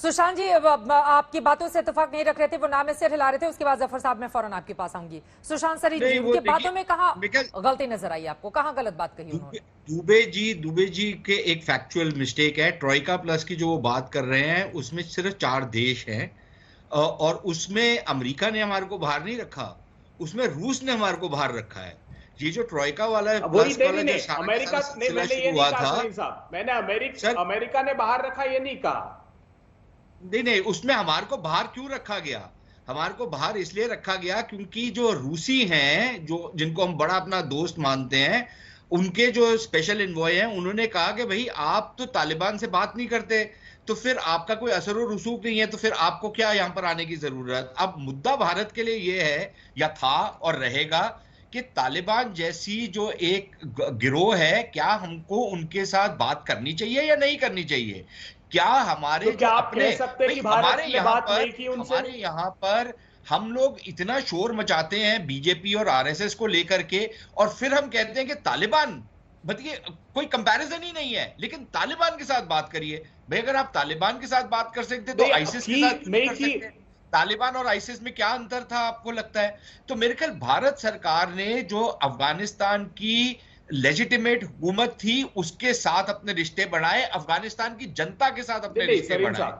सुशांत जी, आपकी बातों से इत्तेफाक नहीं रख रहे थे, वो नाम में सिर हिला रहे थे। उसके बाद जफर साहब मैं फौरन आपके पास आऊंगी। सुशांत सर जी, उनकी बातों में कहाँ गलती नजर आई आपको, कहाँ गलत बात कही उन्होंने? दुबे जी के एक फैक्चुअल मिस्टेक है। ट्रोइका प्लस की जो वो बात कर रहे हैं उसमें सिर्फ 4 देश हैं, और उसमें अमेरिका ने हमारे को बाहर नहीं रखा, उसमें रूस ने हमारे को बाहर रखा है। ये जो ट्रोइका वाला प्लस वाला जो अमेरिका ने, मैंने ये नहीं कहा सलीम साहब, मैंने अमेरिका ने बाहर रखा ये नहीं कहा। नहीं, उसमें हमारे को बाहर क्यों रखा गया? हमारे को बाहर इसलिए रखा गया क्योंकि जो रूसी हैं, जो जिनको हम बड़ा अपना दोस्त मानते हैं, उनके जो स्पेशल इन्वॉय हैं, उन्होंने कहा कि भाई आप तो तालिबान से बात नहीं करते, तो फिर आपका कोई असर और रसूख नहीं है, तो फिर आपको क्या यहां पर आने की जरूरत? अब मुद्दा भारत के लिए यह है, या था और रहेगा, कि तालिबान जैसी जो एक गिरोह है, क्या हमको उनके साथ बात करनी चाहिए या नहीं करनी चाहिए? क्या हमारे तो क्या आप कह सकते हैं कि भारत ने बात नहीं की उनसे? हमारे यहाँ पर हम लोग इतना शोर मचाते हैं बीजेपी और आरएसएस को लेकर के, और फिर हम कहते हैं कि तालिबान, बताइए, कोई कंपैरिजन ही नहीं है। लेकिन तालिबान के साथ बात करिए भाई, अगर आप तालिबान के साथ बात कर सकते तो आईसिस के साथ क्यों नहीं कर सकते? तालिबान और आईसिस में क्या अंतर था आपको लगता है? तो मेरे ख्याल भारत सरकार ने जो अफगानिस्तान की लेजिटिमेट हुकूमत थी उसके साथ अपने रिश्ते बढ़ाए, अफगानिस्तान की जनता के साथ अपने रिश्ते बढ़ाए,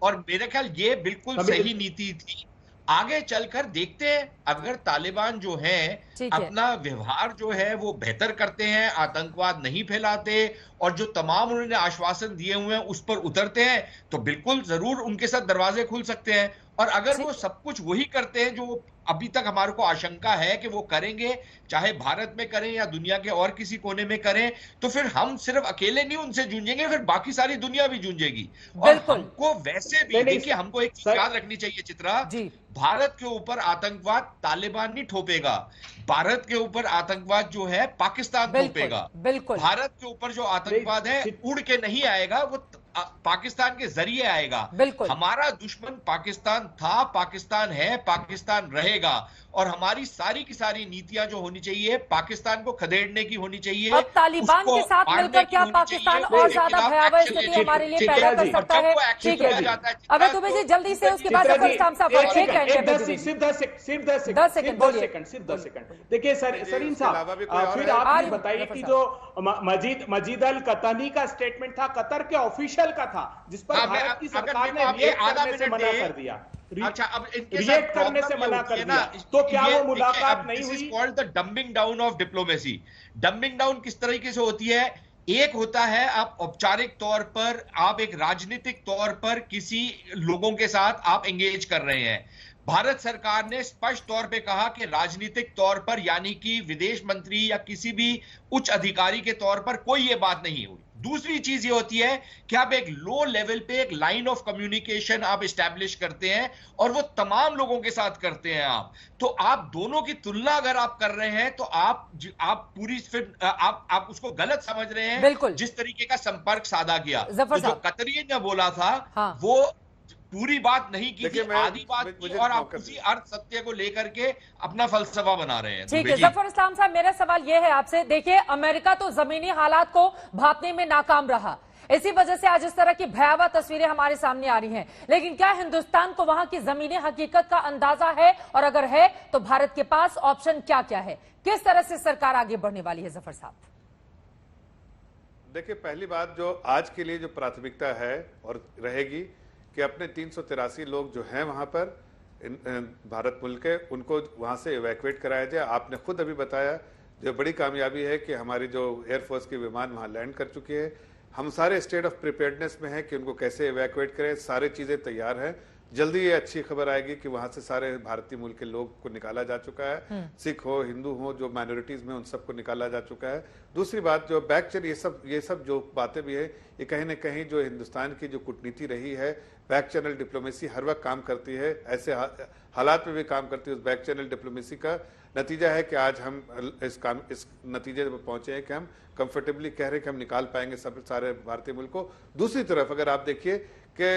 और मेरे ख्याल ये बिल्कुल सही नीति थी। आगे चलकर देखते हैं, अगर तालिबान जो है अपना व्यवहार जो है वो बेहतर करते हैं, आतंकवाद नहीं फैलाते, और जो तमाम उन्होंने आश्वासन दिए हुए हैं उस पर उतरते हैं, तो बिल्कुल जरूर उनके साथ दरवाजे खुल सकते हैं। और अगर वो सब कुछ वही करते हैं जो अभी तक हमारे को आशंका है कि वो करेंगे, चाहे भारत में करें या दुनिया के और किसी कोने में करें, तो फिर हम सिर्फ अकेले नहीं उनसे जूझेंगे, फिर बाकी सारी दुनिया भी जूझेगी। और हमको वैसे भी देखिए, हमको एक चीज याद रखनी चाहिए चित्रा, भारत के ऊपर आतंकवाद तालिबान नहीं थोपेगा, भारत के ऊपर आतंकवाद जो है पाकिस्तान थोपेगा। भारत के ऊपर जो आतंकवाद है उड़ के नहीं आएगा, वो पाकिस्तान के जरिए आएगा। हमारा दुश्मन पाकिस्तान था, पाकिस्तान है, पाकिस्तान रहेगा, और हमारी सारी की सारी नीतियां जो होनी चाहिए पाकिस्तान को खदेड़ने की होनी चाहिए। अब तालिबान के साथ मिलकर क्या पाकिस्तान और ज्यादा भयावह स्थिति हमारे लिए पैदा कर सकता है? ठीक है जी, अबे दुबे जी जल्दी से, उसके बाद सिर्फ 10 सेकंड। देखिए सलीम साहब, फिर आपने बताइए कि जो मजीद अल कतनी का स्टेटमेंट था, कतर के ऑफिशियल का था, जिस पर भारत की सरकार ने रिएक्ट करने से मना कर दिया। अच्छा, अब रिएक्ट करने से मना कर दिया, तो क्या वो मुलाकात नहीं हुई? This is called the dumbing down of diplomacy. Dumbing down किस तरीके से होती है? एक होता है आप औपचारिक तौर पर, आप एक राजनीतिक तौर पर किसी लोगों के साथ आप एंगेज कर रहे हैं। भारत सरकार ने स्पष्ट तौर पे कहा कि राजनीतिक तौर पर, यानी कि विदेश मंत्री या किसी भी उच्च अधिकारी के तौर पर कोई ये बात नहीं हुई। दूसरी चीज ये होती है कि आप एक लो लेवल पे एक लाइन ऑफ कम्युनिकेशन आप एस्टैब्लिश करते हैं, और वो तमाम लोगों के साथ करते हैं आप। तो आप दोनों की तुलना अगर आप कर रहे हैं तो आप पूरी फिर आप उसको गलत समझ रहे हैं। जिस तरीके का संपर्क साधा गया, तो जो कतरी ने बोला था, वो पूरी बात नहीं की थी, आधी बात की, और आप उसी अर्थ सत्य को लेकर के अपना फलसफा बना रहे हैं। ठीक है जफर इस्लाम साहब, मेरा सवाल यह है आपसे, देखिए अमेरिका तो जमीनी हालात को भांपने में नाकाम रहा, इसी वजह से आज इस तरह की भयावह तस्वीरें हमारे सामने आ रही हैं। लेकिन क्या हिंदुस्तान को वहां की जमीनी हकीकत का अंदाजा है? और अगर है तो भारत के पास ऑप्शन क्या क्या है? किस तरह से सरकार आगे बढ़ने वाली है? जफर साहब देखिए, पहली बात जो आज के लिए जो प्राथमिकता है और रहेगी कि अपने 383 लोग जो हैं वहां पर भारत मुल्क के, उनको वहां से इवैक्यूएट कराया जाए। आपने खुद अभी बताया जो बड़ी कामयाबी है कि हमारी जो एयरफोर्स के विमान वहां लैंड कर चुके हैं। हम सारे स्टेट ऑफ प्रिपेयर्डनेस में हैं कि उनको कैसे इवैक्यूएट करें, सारी चीजें तैयार हैं। जल्दी ये अच्छी खबर आएगी कि वहां से सारे भारतीय मूल के लोग को निकाला जा चुका है, सिख हो, हिंदू हो, जो माइनॉरिटीज में उन सबको निकाला जा चुका है। दूसरी बात जो बैक चैनल, ये सब जो बातें भी है, ये कहीं ना कहीं जो हिंदुस्तान की जो कूटनीति रही है, बैक चैनल डिप्लोमेसी हर वक्त काम करती है, ऐसे हालात में भी काम करती है। उस बैक चैनल डिप्लोमेसी का नतीजा है कि आज हम इस नतीजे पर पहुंचे हैं कि हम कंफर्टेबली कह रहे हैं कि हम निकाल पाएंगे सब सारे भारतीय मुल्क को। दूसरी तरफ अगर आप देखिए कि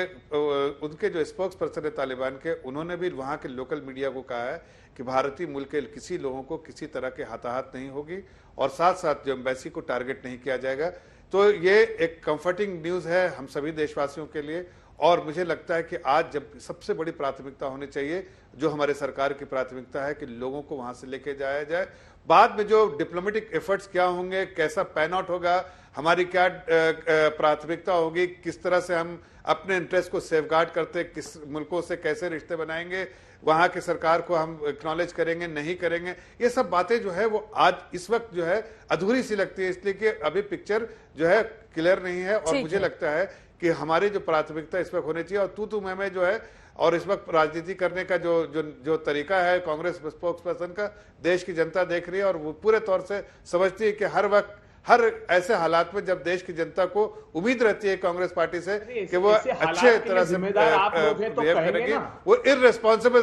उनके जो स्पोक्स पर्सन है तालिबान के, उन्होंने भी वहां के लोकल मीडिया को कहा है कि भारतीय मुल्क के किसी लोगों को किसी तरह के हताहत नहीं होगी, और साथ साथ जो एम्बेसी को टारगेट नहीं किया जाएगा। तो ये एक कंफर्टिंग न्यूज है हम सभी देशवासियों के लिए, और मुझे लगता है कि आज जब सबसे बड़ी प्राथमिकता होनी चाहिए, जो हमारे सरकार की प्राथमिकता है कि लोगों को वहां से लेके जाया जाए। बाद में जो डिप्लोमेटिक एफर्ट्स क्या होंगे, कैसा पैन आउट होगा, हमारी क्या प्राथमिकता होगी, किस तरह से हम अपने इंटरेस्ट को सेफगार्ड करते, किस मुल्कों से कैसे रिश्ते बनाएंगे, वहां की सरकार को हम एक्नॉलेज करेंगे नहीं करेंगे, ये सब बातें जो है वो आज इस वक्त जो है अधूरी सी लगती है, इसलिए कि अभी पिक्चर जो है क्लियर नहीं है। और मुझे लगता है कि हमारी जो प्राथमिकता इस वक्त होनी चाहिए, और तू मैं जो है और इस वक्त राजनीति करने का जो तरीका है कांग्रेस स्पोक्स पर्सन का, देश की जनता देख रही है और वो पूरे तौर से समझती है कि हर वक्त हर ऐसे हालात में जब देश की जनता को उम्मीद रहती है कांग्रेस पार्टी से कि वो अच्छे तरह से बिहेव करेगी, वो इररेस्पॉन्सिबल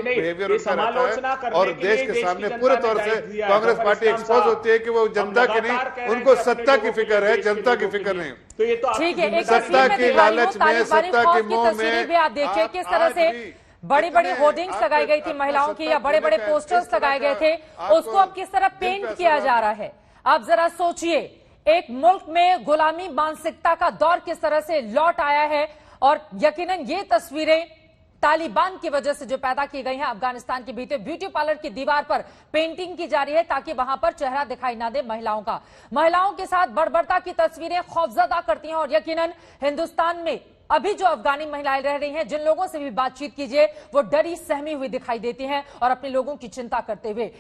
बिहेवियर उनका रहता है और देश के सामने पूरे तौर से कांग्रेस पार्टी एक्सपोज होती है कि वो जनता की नहीं, उनको सत्ता की फिक्र है, जनता की फिक्र नहीं। तो ये तो ठीक है, सत्ता की लालच में, सत्ता की मोह में भी आप देखिए किस तरह से बड़ी बड़ी होर्डिंग्स लगाई गई थी महिलाओं की, या बड़े बड़े पोस्टर्स लगाए गए थे, उसको अब किस तरह पेंट किया जा रहा है। आप जरा सोचिए, एक मुल्क में गुलामी मानसिकता का दौर किस तरह से लौट आया है, और यकीनन ये तस्वीरें तालिबान की वजह से जो पैदा की गई हैं। अफगानिस्तान के भीतर ब्यूटी पार्लर की दीवार पर पेंटिंग की जा रही है ताकि वहां पर चेहरा दिखाई ना दे महिलाओं का। महिलाओं के साथ बर्बरता की तस्वीरें खौफजदा करती हैं, और यकीनन हिंदुस्तान में अभी जो अफगानी महिलाएं रह रही हैं, जिन लोगों से भी बातचीत कीजिए वो डरी सहमी हुई दिखाई देती हैं और अपने लोगों की चिंता करते हुए।